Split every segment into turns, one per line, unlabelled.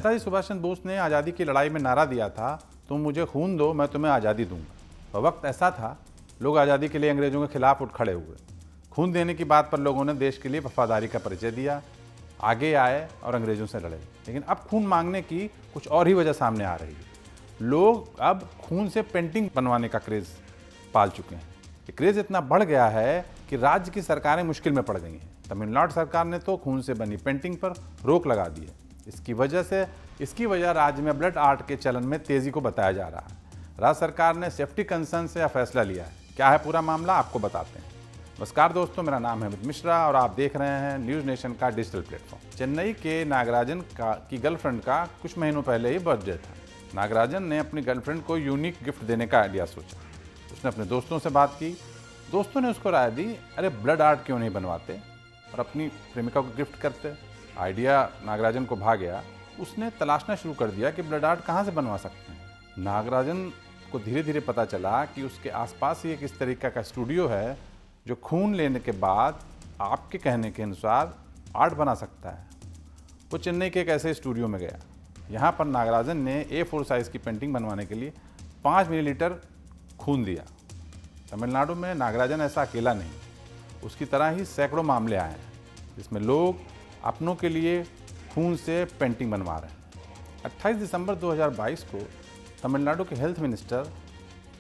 नेताजी सुभाष चंद्र बोस ने आज़ादी की लड़ाई में नारा दिया था, तुम मुझे खून दो मैं तुम्हें आज़ादी दूंगा। तो वक्त ऐसा था, लोग आज़ादी के लिए अंग्रेजों के खिलाफ उठ खड़े हुए। खून देने की बात पर लोगों ने देश के लिए वफादारी का परिचय दिया, आगे आए और अंग्रेजों से लड़े। लेकिन अब खून मांगने की कुछ और ही वजह सामने आ रही है। लोग अब खून से पेंटिंग बनवाने का क्रेज़ पाल चुके हैं। ये क्रेज़ इतना बढ़ गया है कि राज्य की सरकारें मुश्किल में पड़ गई हैं। तमिलनाडु सरकार ने तो खून से बनी पेंटिंग पर रोक लगा दी है। इसकी वजह राज्य में ब्लड आर्ट के चलन में तेजी को बताया जा रहा है। राज्य सरकार ने सेफ्टी कंसर्न से यह फैसला लिया है। क्या है पूरा मामला, आपको बताते हैं। नमस्कार दोस्तों, मेरा नाम है अमित मिश्रा और आप देख रहे हैं न्यूज़ नेशन का डिजिटल प्लेटफॉर्म। चेन्नई के नागराजन की गर्लफ्रेंड का कुछ महीनों पहले ही बर्थडे था। नागराजन ने अपनी गर्लफ्रेंड को यूनिक गिफ्ट देने का आइडिया सोचा। उसने अपने दोस्तों से बात की। दोस्तों ने उसको राय दी, अरे ब्लड आर्ट क्यों नहीं बनवाते और अपनी प्रेमिका को गिफ्ट करते। आइडिया नागराजन को भा गया। उसने तलाशना शुरू कर दिया कि ब्लड आर्ट कहाँ से बनवा सकते हैं। नागराजन को धीरे धीरे पता चला कि उसके आसपास ही एक इस तरीके का स्टूडियो है जो खून लेने के बाद आपके कहने के अनुसार आर्ट बना सकता है। वो चेन्नई के एक ऐसे स्टूडियो में गया। यहाँ पर नागराजन ने A4 साइज़ की पेंटिंग बनवाने के लिए 5 मिलीलीटर खून दिया। तमिलनाडु में नागराजन ऐसा अकेला नहीं, उसकी तरह ही सैकड़ों मामले आए हैं जिसमें लोग अपनों के लिए खून से पेंटिंग बनवा रहे हैं। 28 दिसंबर 2022 को तमिलनाडु के health minister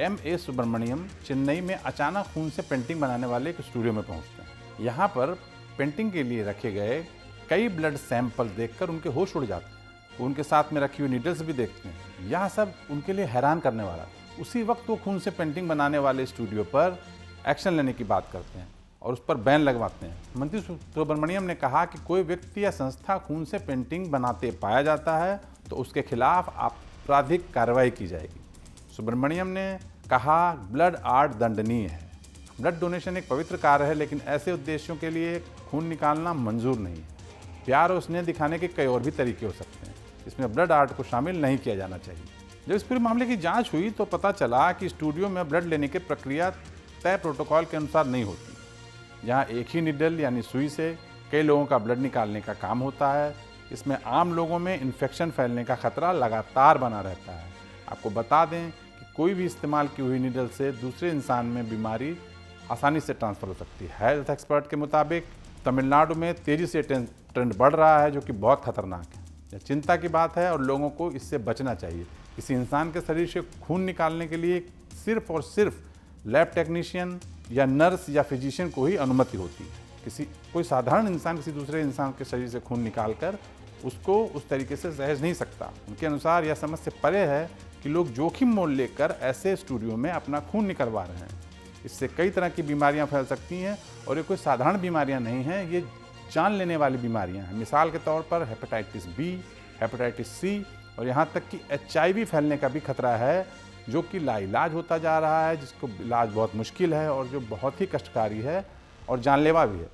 M.A. Subramaniam Chennai में अचानक खून से पेंटिंग बनाने वाले एक स्टूडियो में पहुंचते हैं। यहाँ पर पेंटिंग के लिए रखे गए कई ब्लड सैंपल देखकर उनके होश उड़ जाते हैं। वो उनके साथ में रखी हुई नीडल्स भी देखते हैं। यह सब उनके लिए हैरान करने वाला था। उसी वक्त वो खून से पेंटिंग बनाने वाले स्टूडियो पर एक्शन लेने की बात करते हैं और उस पर बैन लगवाते हैं। मंत्री सुब्रमण्यम ने कहा कि कोई व्यक्ति या संस्था खून से पेंटिंग बनाते पाया जाता है तो उसके खिलाफ आपराधिक कार्रवाई की जाएगी। सुब्रमण्यम ने कहा, ब्लड आर्ट दंडनीय है। ब्लड डोनेशन एक पवित्र कार्य है, लेकिन ऐसे उद्देश्यों के लिए खून निकालना मंजूर नहीं है। प्यार और स्नेह दिखाने के कई और भी तरीके हो सकते हैं, इसमें ब्लड आर्ट को शामिल नहीं किया जाना चाहिए। जब इस पूरे मामले की जांच हुई तो पता चला कि स्टूडियो में ब्लड लेने की प्रक्रिया तय प्रोटोकॉल के अनुसार नहीं होती। यहाँ एक ही निडल यानी सुई से कई लोगों का ब्लड निकालने का काम होता है। इसमें आम लोगों में इन्फेक्शन फैलने का खतरा लगातार बना रहता है। आपको बता दें कि कोई भी इस्तेमाल की हुई निडल से दूसरे इंसान में बीमारी आसानी से ट्रांसफ़र हो सकती है। हेल्थ एक्सपर्ट के मुताबिक तमिलनाडु में तेज़ी से ट्रेंड बढ़ रहा है, जो कि बहुत खतरनाक है। यह चिंता की बात है और लोगों को इससे बचना चाहिए। किसी इंसान के शरीर से खून निकालने के लिए सिर्फ और सिर्फ लैब टेक्नीशियन या नर्स या फिजिशियन को ही अनुमति होती है। कोई साधारण इंसान किसी दूसरे इंसान के शरीर से खून निकालकर उसको उस तरीके से सहज नहीं सकता। उनके अनुसार यह समझ से परे है कि लोग जोखिम मोल लेकर ऐसे स्टूडियो में अपना खून निकलवा रहे हैं। इससे कई तरह की बीमारियां फैल सकती हैं और ये कोई साधारण बीमारियां नहीं हैं, ये जान लेने वाली बीमारियां हैं। मिसाल के तौर पर हेपेटाइटिस बी, हेपेटाइटिस सी और यहाँ तक कि HIV फैलने का भी खतरा है, जो कि लाइलाज होता जा रहा है, जिसको इलाज बहुत मुश्किल है और जो बहुत ही कष्टकारी है और जानलेवा भी है।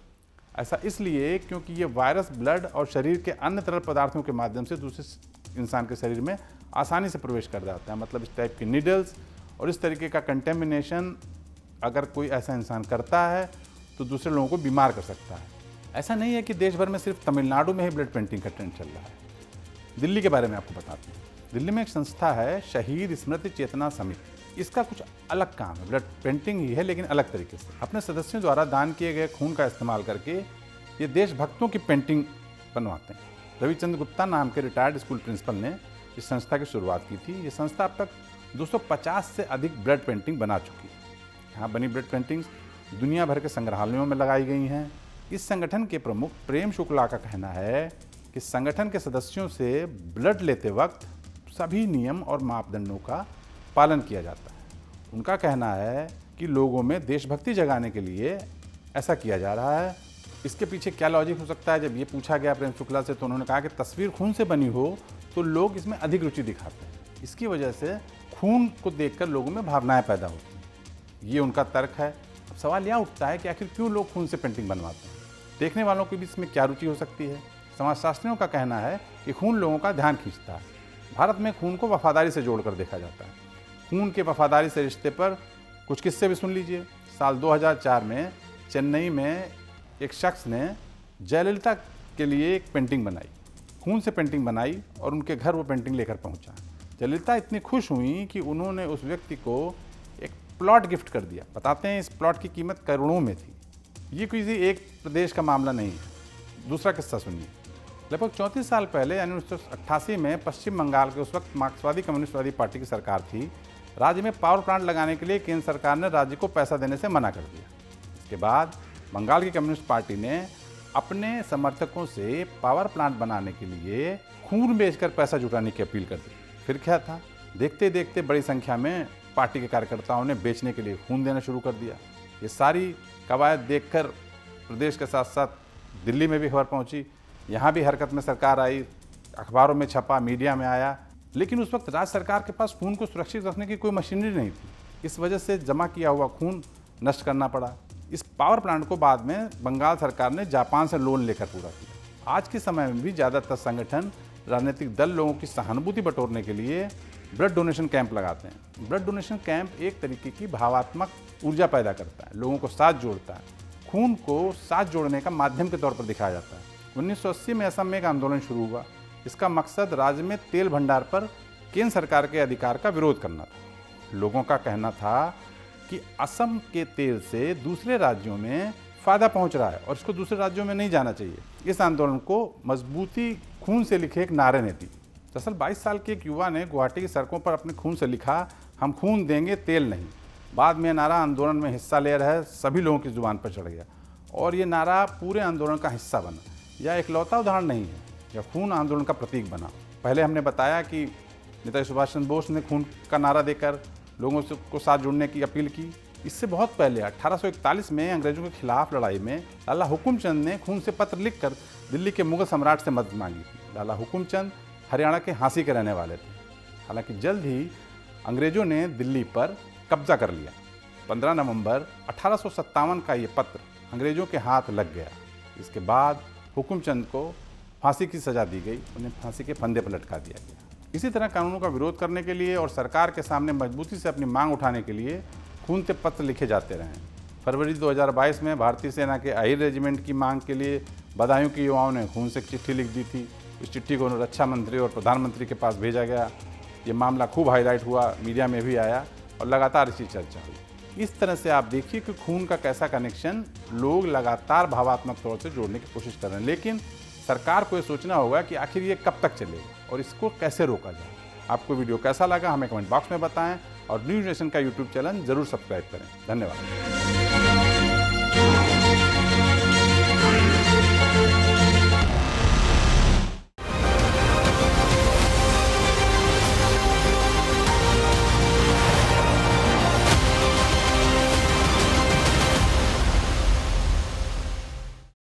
ऐसा इसलिए क्योंकि ये वायरस ब्लड और शरीर के अन्य तरल पदार्थों के माध्यम से दूसरे इंसान के शरीर में आसानी से प्रवेश कर जाता है। मतलब इस टाइप की नीडल्स और इस तरीके का कंटेमिनेशन अगर कोई ऐसा इंसान करता है तो दूसरे लोगों को बीमार कर सकता है। ऐसा नहीं है कि देश भर में सिर्फ तमिलनाडु में ही ब्लड पेंटिंग का ट्रेंड चल रहा है। दिल्ली के बारे में आपको बताते हैं। दिल्ली में एक संस्था है, शहीद स्मृति चेतना समिति। इसका कुछ अलग काम है, ब्लड पेंटिंग ही है लेकिन अलग तरीके से। अपने सदस्यों द्वारा दान किए गए खून का इस्तेमाल करके ये देशभक्तों की पेंटिंग बनवाते हैं। रविचंद्र गुप्ता नाम के रिटायर्ड स्कूल प्रिंसिपल ने इस संस्था की शुरुआत की थी। ये संस्था अब तक 250 से अधिक ब्लड पेंटिंग बना चुकी है। यहाँ बनी ब्लड पेंटिंग्स दुनिया भर के संग्रहालयों में लगाई गई हैं। इस संगठन के प्रमुख प्रेम शुक्ला का कहना है कि संगठन के सदस्यों से ब्लड लेते वक्त सभी नियम और मापदंडों का पालन किया जाता है। उनका कहना है कि लोगों में देशभक्ति जगाने के लिए ऐसा किया जा रहा है। इसके पीछे क्या लॉजिक हो सकता है? जब ये पूछा गया प्रेम शुक्ला से तो उन्होंने कहा कि तस्वीर खून से बनी हो तो लोग इसमें अधिक रुचि दिखाते हैं। इसकी वजह से खून को देखकर लोगों में भावनाएं पैदा होती हैं। ये उनका तर्क है। अब सवाल यह उठता है कि आखिर क्यों लोग खून से पेंटिंग बनवाते हैं? देखने वालों के बीच में क्या रुचि हो सकती है? समाजशास्त्रियों का कहना है कि खून लोगों का ध्यान खींचता है। भारत में खून को वफादारी से जोड़कर देखा जाता है। खून के वफादारी से रिश्ते पर कुछ किस्से भी सुन लीजिए। साल 2004 में चेन्नई में एक शख्स ने जयललिता के लिए एक पेंटिंग बनाई। खून से पेंटिंग बनाई और उनके घर वो पेंटिंग लेकर पहुंचा। जयललिता इतनी खुश हुई कि उन्होंने उस व्यक्ति को एक प्लॉट गिफ्ट कर दिया। बताते हैं इस प्लॉट की कीमत करोड़ों में थी। ये किसी एक प्रदेश का मामला नहीं है। दूसरा किस्सा सुनिए। लगभग 34 साल पहले यानी 1988 में पश्चिम बंगाल के उस वक्त मार्क्सवादी कम्युनिस्ट पार्टी की सरकार थी। राज्य में पावर प्लांट लगाने के लिए केंद्र सरकार ने राज्य को पैसा देने से मना कर दिया। इसके बाद बंगाल की कम्युनिस्ट पार्टी ने अपने समर्थकों से पावर प्लांट बनाने के लिए खून बेचकर पैसा जुटाने की अपील कर दी। फिर क्या था, देखते देखते बड़ी संख्या में पार्टी के कार्यकर्ताओं ने बेचने के लिए खून देना शुरू कर दिया। ये सारी कवायद देखकर प्रदेश के साथ साथ दिल्ली में भी खबर पहुंची। यहाँ भी हरकत में सरकार आई, अखबारों में छपा, मीडिया में आया। लेकिन उस वक्त राज्य सरकार के पास खून को सुरक्षित रखने की कोई मशीनरी नहीं थी। इस वजह से जमा किया हुआ खून नष्ट करना पड़ा। इस पावर प्लांट को बाद में बंगाल सरकार ने जापान से लोन लेकर पूरा किया। आज के समय में भी ज़्यादातर संगठन, राजनीतिक दल लोगों की सहानुभूति बटोरने के लिए ब्लड डोनेशन कैंप लगाते हैं। ब्लड डोनेशन कैंप एक तरीके की भावात्मक ऊर्जा पैदा करता है, लोगों को साथ जोड़ता है। खून को साथ जोड़ने का माध्यम के तौर पर दिखाया जाता है। 1980 में असम में एक आंदोलन शुरू हुआ। इसका मकसद राज्य में तेल भंडार पर केंद्र सरकार के अधिकार का विरोध करना था। लोगों का कहना था कि असम के तेल से दूसरे राज्यों में फायदा पहुंच रहा है और इसको दूसरे राज्यों में नहीं जाना चाहिए। इस आंदोलन को मजबूती खून से लिखे एक नारे ने दी। दरअसल 22 साल के एक युवा ने गुवाहाटी की सड़कों पर अपने खून से लिखा, हम खून देंगे तेल नहीं। बाद में नारा आंदोलन में हिस्सा ले रहे सभी लोगों की जुबान पर चढ़ गया और ये नारा पूरे आंदोलन का हिस्सा बना। यह इकलौता उदाहरण नहीं है, यह खून आंदोलन का प्रतीक बना। पहले हमने बताया कि नेताजी सुभाष चंद्र बोस ने खून का नारा देकर लोगों से को साथ जुड़ने की अपील की। इससे बहुत पहले 1841 में अंग्रेजों के खिलाफ लड़ाई में लाला हुकुमचंद ने खून से पत्र लिखकर दिल्ली के मुगल सम्राट से मदद मांगी थी। लाला हुकुमचंद हरियाणा के हांसी के रहने वाले थे। हालांकि जल्द ही अंग्रेजों ने दिल्ली पर कब्जा कर लिया। 15 नवंबर 1857 का ये पत्र अंग्रेजों के हाथ लग गया। इसके बाद हुकुमचंद को फांसी की सज़ा दी गई, उन्हें फांसी के फंदे पर लटका दिया गया। इसी तरह कानूनों का विरोध करने के लिए और सरकार के सामने मजबूती से अपनी मांग उठाने के लिए खून से पत्र लिखे जाते रहे। फरवरी 2022 में भारतीय सेना के अहिर रेजिमेंट की मांग के लिए बदायूं के युवाओं ने खून से एक चिट्ठी लिख दी थी। इस चिट्ठी को रक्षा मंत्री और प्रधानमंत्री के पास भेजा गया। ये मामला खूब हाईलाइट हुआ, मीडिया में भी आया और लगातार इसकी चर्चा हुई। इस तरह से आप देखिए कि खून का कैसा कनेक्शन लोग लगातार भावात्मक तौर से जोड़ने की कोशिश कर रहे हैं। लेकिन सरकार को ये सोचना होगा कि आखिर ये कब तक चलेगा और इसको कैसे रोका जाए। आपको वीडियो कैसा लगा हमें कमेंट बॉक्स में बताएं और न्यूज़ नेशन का यूट्यूब चैनल जरूर सब्सक्राइब करें। धन्यवाद।